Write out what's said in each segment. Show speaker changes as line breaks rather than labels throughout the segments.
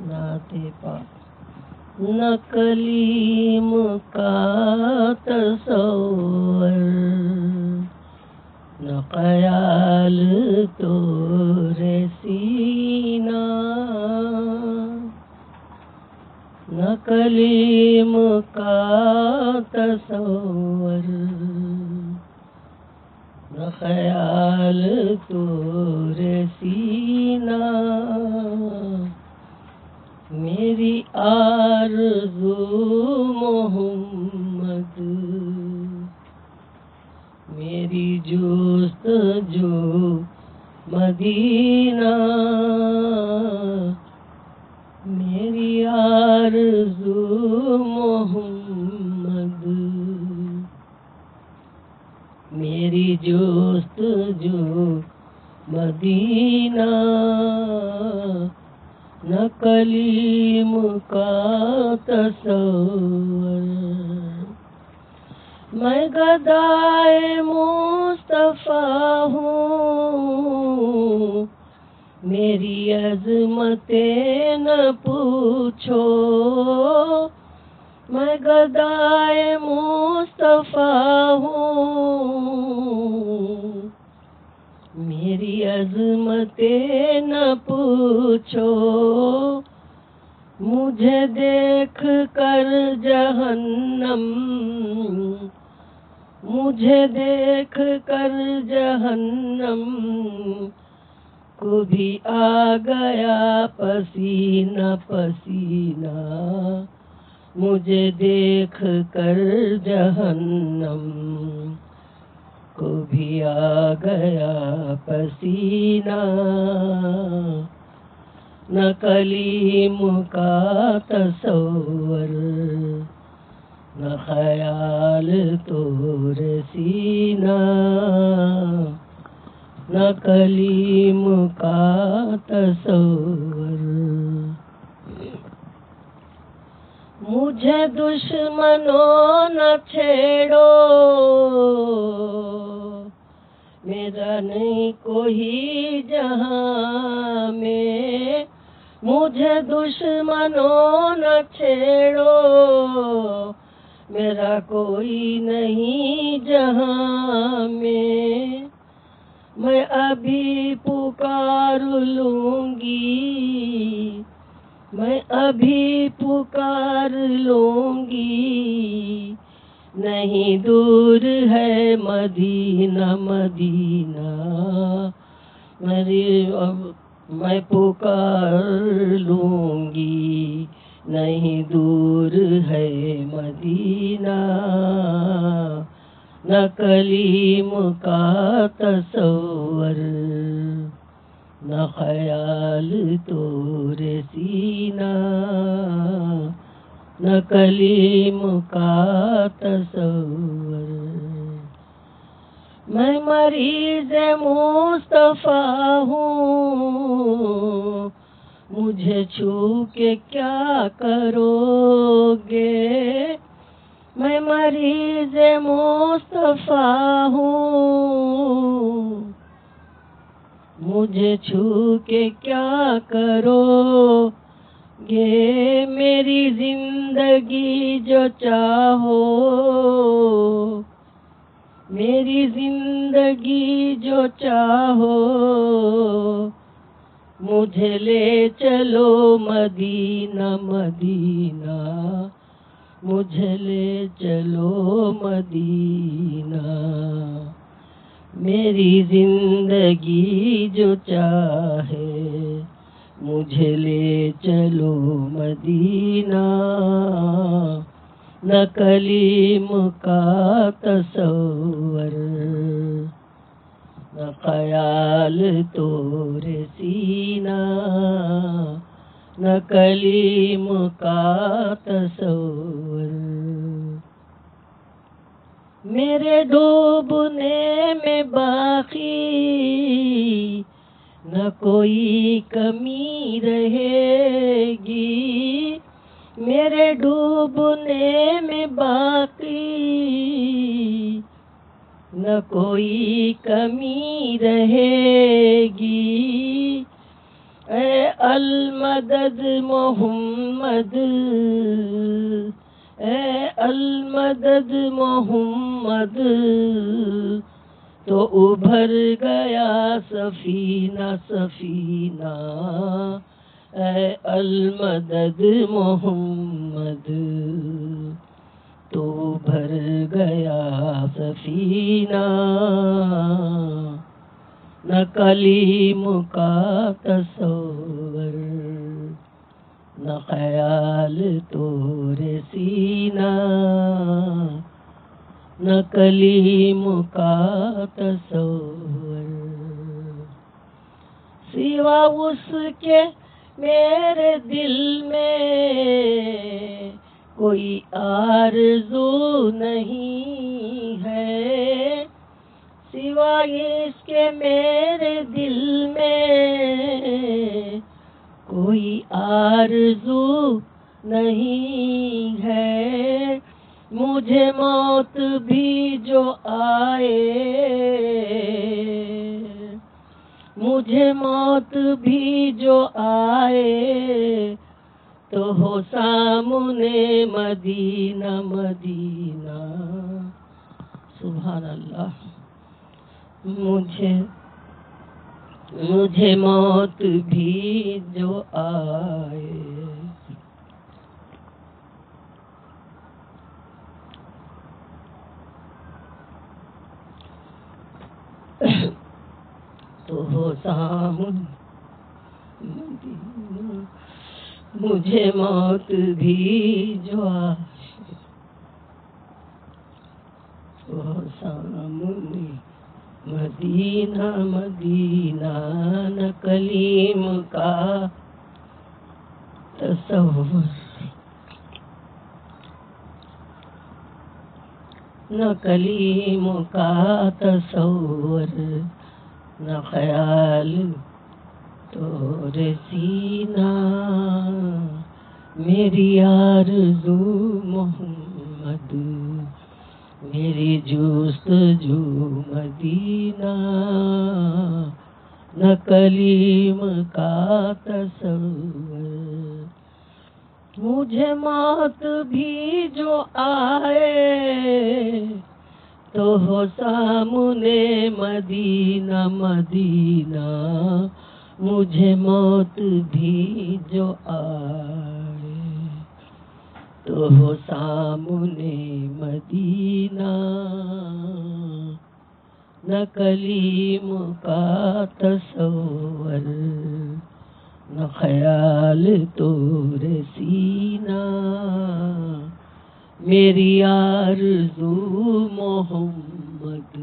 نعت پاک نہ کلیم کا تصور نہ خیال طور سینہ نہ کلیم کا تصور نہ خیال طور سینہ میری آرزو محمد میری جستجو مدینہ میری آرزو محمد میری جستجو مدینہ نہ کلیم کا تصور میں گدائے مصطفیٰ ہوں میری عظمتیں نہ پوچھو میں گدائے مصطفیٰ ہوں میری عظمتیں نہ پوچھو مجھے دیکھ کر جہنم مجھے دیکھ کر جہنم کو بھی آ گیا پسینہ پسینہ مجھے دیکھ کر جہنم کو بھی آ گیا پسینہ نہ کلیم کا تصور نہ خیال طور سینہ نہ کلیم کا تصور مجھے دشمنوں نہ چھیڑو میرا نہیں کوئی جہاں میں مجھے دشمنوں نہ چھیڑو میرا کوئی نہیں جہاں میں ابھی پکار لوں گی میں ابھی پکار لوں گی نہیں دور ہے مدینہ مدینہ میں پکار لوں گی نہیں دور ہے مدینہ نہ کلیم کا تصور نہ خیال طور سینہ نہ کلیم کا تصور میں مریض مصطفیٰ ہوں مجھے چھو کے کیا کرو گے میں مریض مصطفیٰ ہوں مجھے چھو کے کیا کرو گے میری زندگی جو چاہو میری زندگی جو چاہو مجھے لے چلو مدینہ مدینہ مجھے لے چلو مدینہ میری زندگی جو چاہے مجھے لے چلو مدینہ نہ کلیم کا تصور نہ خیال طور سینہ نہ کلیم کا تصور میرے ڈوبنے میں باقی نہ کوئی کمی رہے گی میرے ڈوبنے میں باقی نہ کوئی کمی رہے گی اے المدد محمد، اے المدد محمد، تو ابھر گیا سفینہ سفینہ، اے المدد محمد، تو ابھر گیا سفینہ، نہ کلیم کا تصور، نہ خیال طور سینہ، نہ کلیم کا تصور، سوا اس کے میرے دل میں کوئی آرزو نہیں ہے، سوائے اس کے میرے دل میں کوئی آرزو نہیں ہے، مجھے موت بھی جو آئے، مجھے موت بھی جو آئے، تو ہو سامنے مدینہ مدینہ، سبحان اللہ، مجھے موت بھی جو آئے، تو ہو سامنے مدینہ، مجھے موت بھی جو آئے، تو ہو سامنے مدینہ مدینہ، نہ کلیم کا تصور، نہ کلیم کا تصور، نہ خیال طور سینہ، میری آرزو محمد، میری جستجو مدینہ، نہ کلیم کا تصور، مجھے موت بھی جو آئے، تو ہو سامنے مدینہ مدینہ، مجھے موت بھی جو آئے، تو ہو سامنے مدینہ، نہ کلیم کا تصور، نہ خیال طور سینہ، میری آرزو محمد،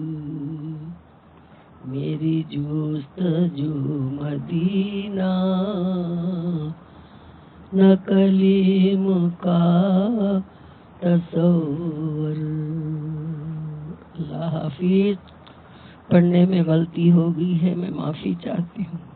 میری جستجو مدینہ، نہ کلیم کا تصور۔ اللہ حافظ، پڑھنے میں غلطی ہو گئی ہے، میں معافی چاہتی ہوں۔